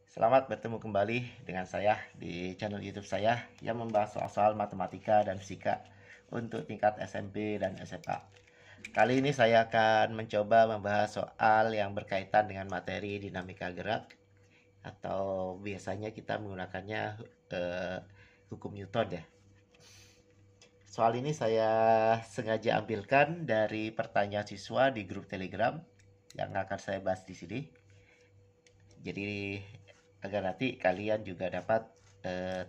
Selamat bertemu kembali dengan saya di channel YouTube saya yang membahas soal-soal matematika dan fisika untuk tingkat SMP dan SMA. Kali ini saya akan mencoba membahas soal yang berkaitan dengan materi dinamika gerak atau biasanya kita menggunakannya eh, hukum Newton ya. Soal ini saya sengaja ambilkan dari pertanyaan siswa di grup Telegram yang akan saya bahas di sini. Jadi agar nanti kalian juga dapat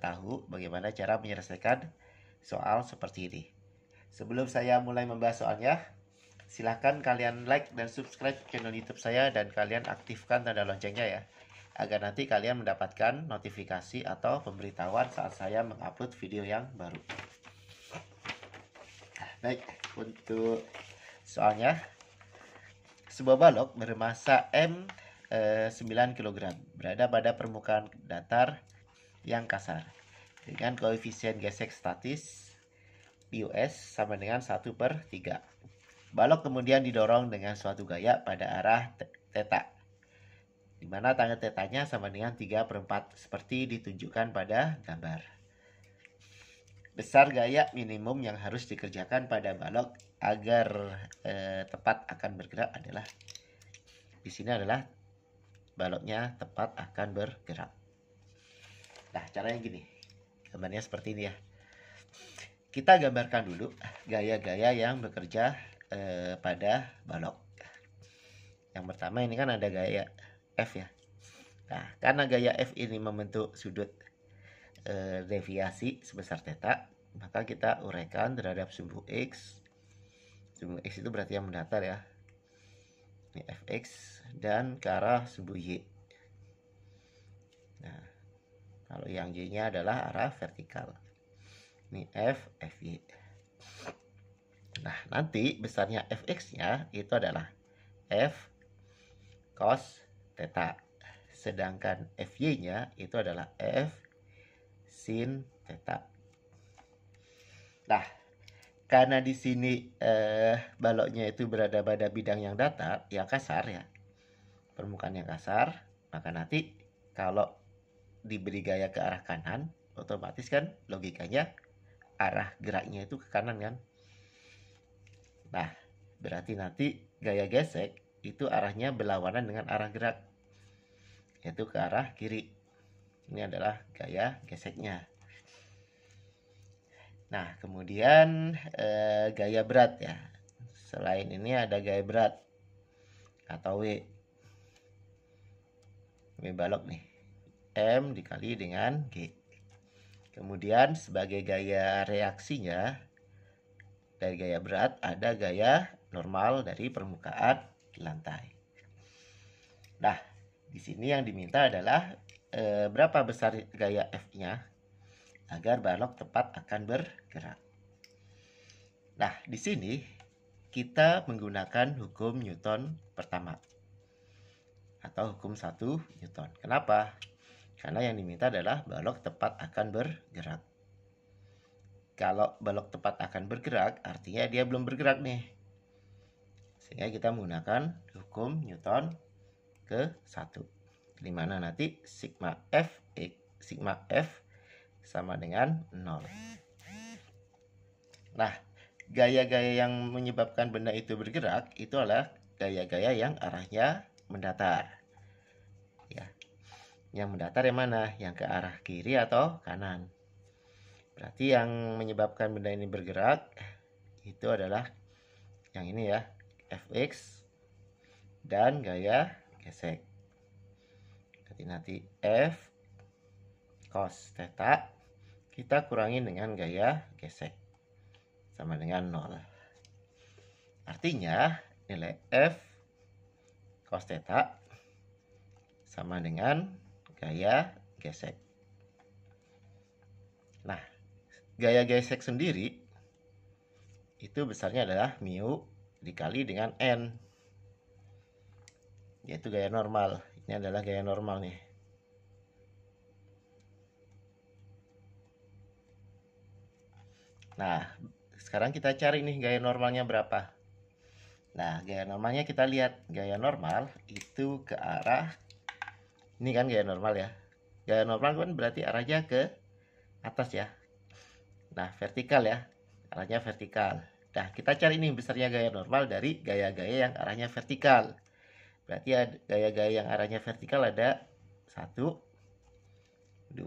tahu bagaimana cara menyelesaikan soal seperti ini. Sebelum saya mulai membahas soalnya, silahkan kalian like dan subscribe channel YouTube saya dan kalian aktifkan tanda loncengnya ya, agar nanti kalian mendapatkan notifikasi atau pemberitahuan saat saya mengupload video yang baru. Baik, untuk soalnya, sebuah balok bermasa M 9 kg berada pada permukaan datar yang kasar dengan koefisien gesek statis PUS sama dengan 1/3. Balok kemudian didorong dengan suatu gaya pada arah theta, di mana tanggal tetanya sama dengan 3/4 seperti ditunjukkan pada gambar. Besar gaya minimum yang harus dikerjakan pada balok agar tepat akan bergerak adalah, di sini adalah baloknya tepat akan bergerak. Nah, caranya gini. Gambarnya seperti ini ya. Kita gambarkan dulu gaya-gaya yang bekerja pada balok. Yang pertama ini kan ada gaya F ya. Nah, karena gaya F ini membentuk sudut deviasi sebesar theta, maka kita uraikan terhadap sumbu X. Sumbu X itu berarti yang mendatar ya. Ini Fx dan ke arah sumbu Y. Nah, kalau yang Y-nya adalah arah vertikal. Ini F, Fy. Nah, nanti besarnya Fx-nya itu adalah F cos theta. Sedangkan Fy-nya itu adalah F sin theta. Nah, karena di sini baloknya itu berada pada bidang yang datar, yang kasar ya, permukaan yang kasar, maka nanti kalau diberi gaya ke arah kanan, otomatis kan logikanya arah geraknya itu ke kanan kan. Nah, berarti nanti gaya gesek itu arahnya berlawanan dengan arah gerak, yaitu ke arah kiri. Ini adalah gaya geseknya. Nah, kemudian gaya berat ya. Selain ini ada gaya berat atau W. W balok nih. M dikali dengan G. Kemudian sebagai gaya reaksinya dari gaya berat ada gaya normal dari permukaan lantai. Nah, di sini yang diminta adalah berapa besar gaya F-nya agar balok tepat akan bergerak. Nah, di sini kita menggunakan hukum Newton pertama atau hukum 1 Newton. Kenapa? Karena yang diminta adalah balok tepat akan bergerak. Kalau balok tepat akan bergerak, artinya dia belum bergerak nih. Sehingga kita menggunakan hukum Newton ke 1. Di mana nanti sigma F sama dengan 0. Nah, gaya-gaya yang menyebabkan benda itu bergerak itu adalah gaya-gaya yang arahnya mendatar. Ya. Yang mendatar yang mana? Yang ke arah kiri atau kanan. Berarti yang menyebabkan benda ini bergerak itu adalah yang ini ya, Fx dan gaya gesek. Jadi nanti F cos theta kita kurangin dengan gaya gesek sama dengan 0. Artinya nilai F cos theta sama dengan gaya gesek. Nah, gaya gesek sendiri itu besarnya adalah mu dikali dengan n, yaitu gaya normal. Ini adalah gaya normal nih. Nah, sekarang kita cari nih gaya normalnya berapa. Nah, gaya normalnya kita lihat. Gaya normal itu ke arah Ini kan gaya normal ya. Gaya normal kan berarti arahnya ke atas ya. Nah, vertikal ya. Arahnya vertikal. Nah, kita cari nih besarnya gaya normal dari gaya-gaya yang arahnya vertikal. Berarti gaya-gaya yang arahnya vertikal ada 1, 2,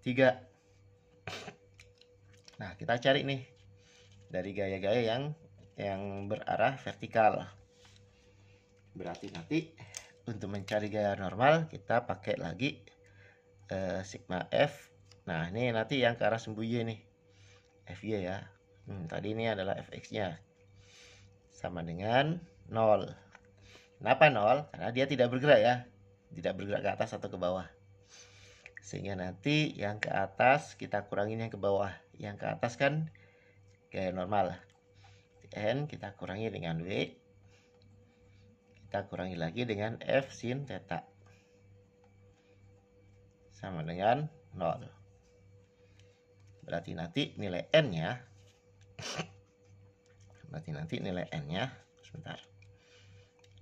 3. Nah, kita cari nih dari gaya-gaya yang berarah vertikal. Berarti nanti untuk mencari gaya normal kita pakai lagi sigma F. Nah, ini nanti yang ke arah sumbu Y nih. FY ya. Tadi ini adalah fx-nya. Sama dengan 0. Kenapa 0? Karena dia tidak bergerak ya. Tidak bergerak ke atas atau ke bawah. Sehingga nanti yang ke atas kita kurangin yang ke bawah. Yang ke atas kan gaya normal. N kita kurangi dengan W. Kita kurangi lagi dengan F sin theta. Sama dengan 0. Berarti nanti nilai N-nya sebentar.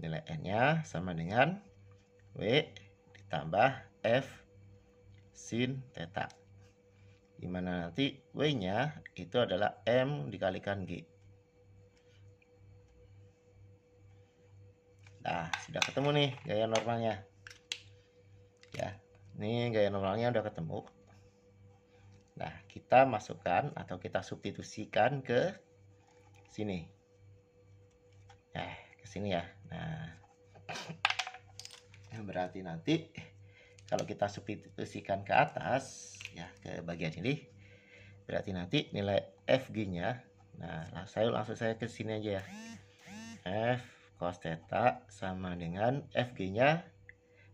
Nilai N-nya sama dengan W ditambah F sin theta. Dimana nanti W-nya itu adalah M dikalikan G. Nah, sudah ketemu nih gaya normalnya. Ya, ini gaya normalnya udah ketemu. Nah, kita masukkan atau kita substitusikan ke sini. Ke sini ya. Nah, berarti nanti kalau kita substitusikan ke atas, ya ke bagian ini, berarti nanti nilai FG-nya, nah langsung saya ke sini aja ya. F cos theta sama dengan FG-nya,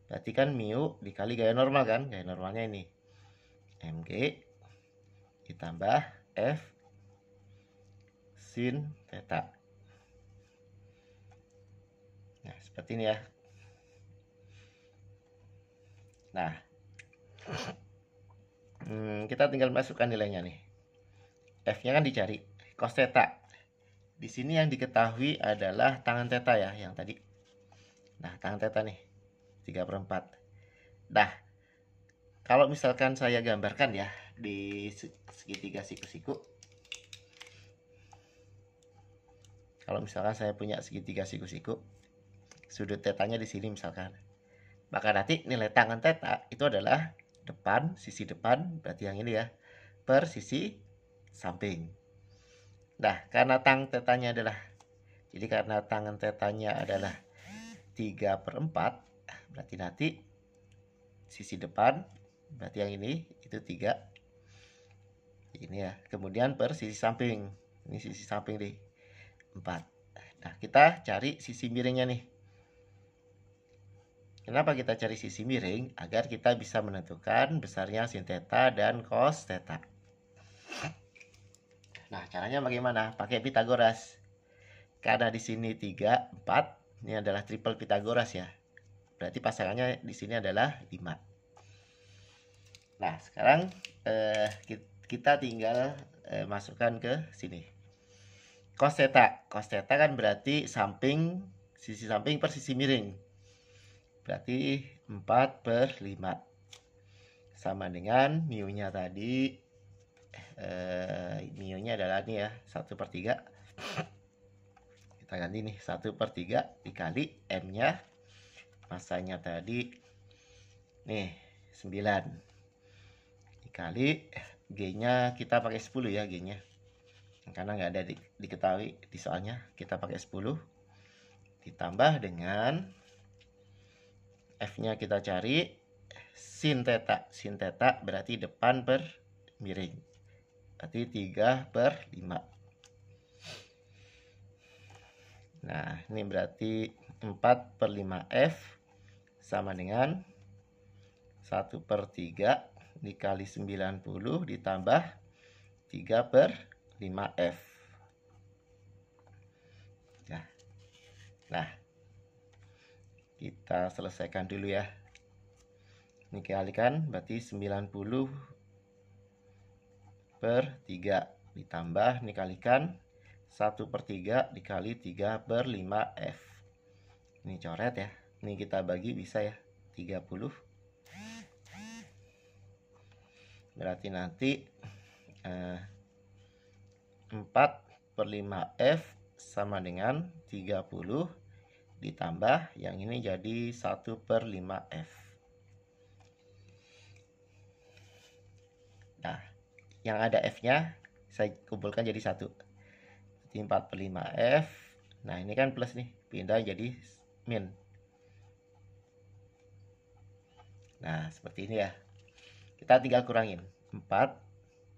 berarti kan mu dikali gaya normal kan, gaya normalnya ini. MG ditambah F sin theta. Nah, seperti ini ya. Nah, kita tinggal masukkan nilainya nih. F-nya kan dicari. Cos theta. Di sini yang diketahui adalah tangan theta ya, yang tadi. Nah, tangan theta nih. 3/4. Nah, kalau misalkan saya gambarkan ya di segitiga siku-siku. Kalau misalkan saya punya segitiga siku-siku, sudut tetanya di sini misalkan. Maka nanti nilai tangan theta itu adalah depan, sisi depan, berarti yang ini ya, per sisi samping. Nah, karena tangan tetanya adalah, jadi karena tangan tetanya adalah 3/4, berarti nanti sisi depan, berarti yang ini, itu 3. Ini ya, kemudian per sisi samping, ini sisi samping nih, 4. Nah, kita cari sisi miringnya nih. Kenapa kita cari sisi miring? Agar kita bisa menentukan besarnya sin theta dan cos theta. Nah, caranya bagaimana? Pakai Pitagoras. Karena di sini 3, 4, ini adalah triple Pitagoras ya. Berarti pasangannya di sini adalah 5. Nah, sekarang kita tinggal masukkan ke sini. Cos theta. Cos theta kan berarti sisi samping per sisi miring. Berarti 4/5 sama dengan mu-nya tadi, mu-nya adalah ini ya, 1/3. Kita ganti nih, 1/3 dikali M-nya, masanya tadi nih 9, dikali G-nya kita pakai 10 ya, G-nya karena nggak ada diketahui di soalnya, kita pakai 10 ditambah dengan F-nya kita cari sin theta. Sin theta berarti depan per miring. Berarti 3/5. Nah, ini berarti 4/5 F sama dengan 1/3 dikali 90 ditambah 3/5 F. Nah, kita selesaikan dulu ya. Ini kalikan berarti 90/3 ditambah ini kalikan 1/3 dikali 3/5 F. Ini coret ya. Ini kita bagi bisa ya. 30. Berarti nanti 4/5F sama dengan 30 ditambah yang ini jadi 1/5F. Nah, yang ada F-nya saya kumpulkan jadi 1. Jadi 4/5F. Nah, ini kan plus nih, pindah jadi min. Nah, seperti ini ya. Kita tinggal kurangin. 4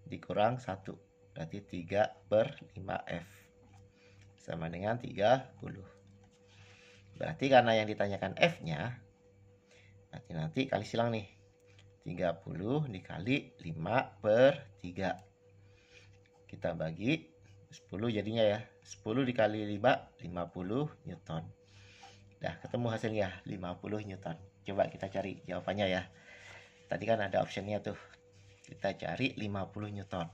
dikurang 1. Berarti 3/5F. Sama dengan 30. Berarti karena yang ditanyakan F-nya, berarti nanti kali silang nih. 30 dikali 5/3. Kita bagi 10 jadinya ya. 10 dikali 5, 50 Newton. Dah ketemu hasilnya, 50 Newton. Coba kita cari jawabannya ya. Tadi kan ada optionnya tuh. Kita cari 50 Newton.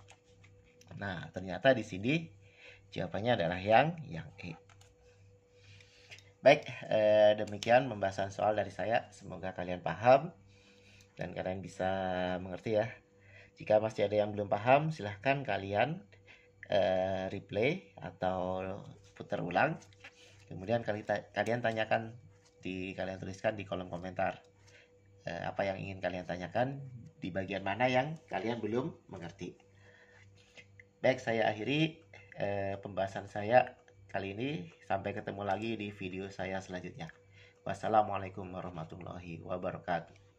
Nah, ternyata di sini jawabannya adalah yang E. Baik, demikian pembahasan soal dari saya. Semoga kalian paham dan kalian bisa mengerti ya. Jika masih ada yang belum paham, silahkan kalian replay atau putar ulang. Kemudian kalian tanyakan kalian tuliskan di kolom komentar apa yang ingin kalian tanyakan, di bagian mana yang kalian belum mengerti. Baik, saya akhiri pembahasan saya kali ini. Sampai ketemu lagi di video saya selanjutnya. Wassalamualaikum warahmatullahi wabarakatuh.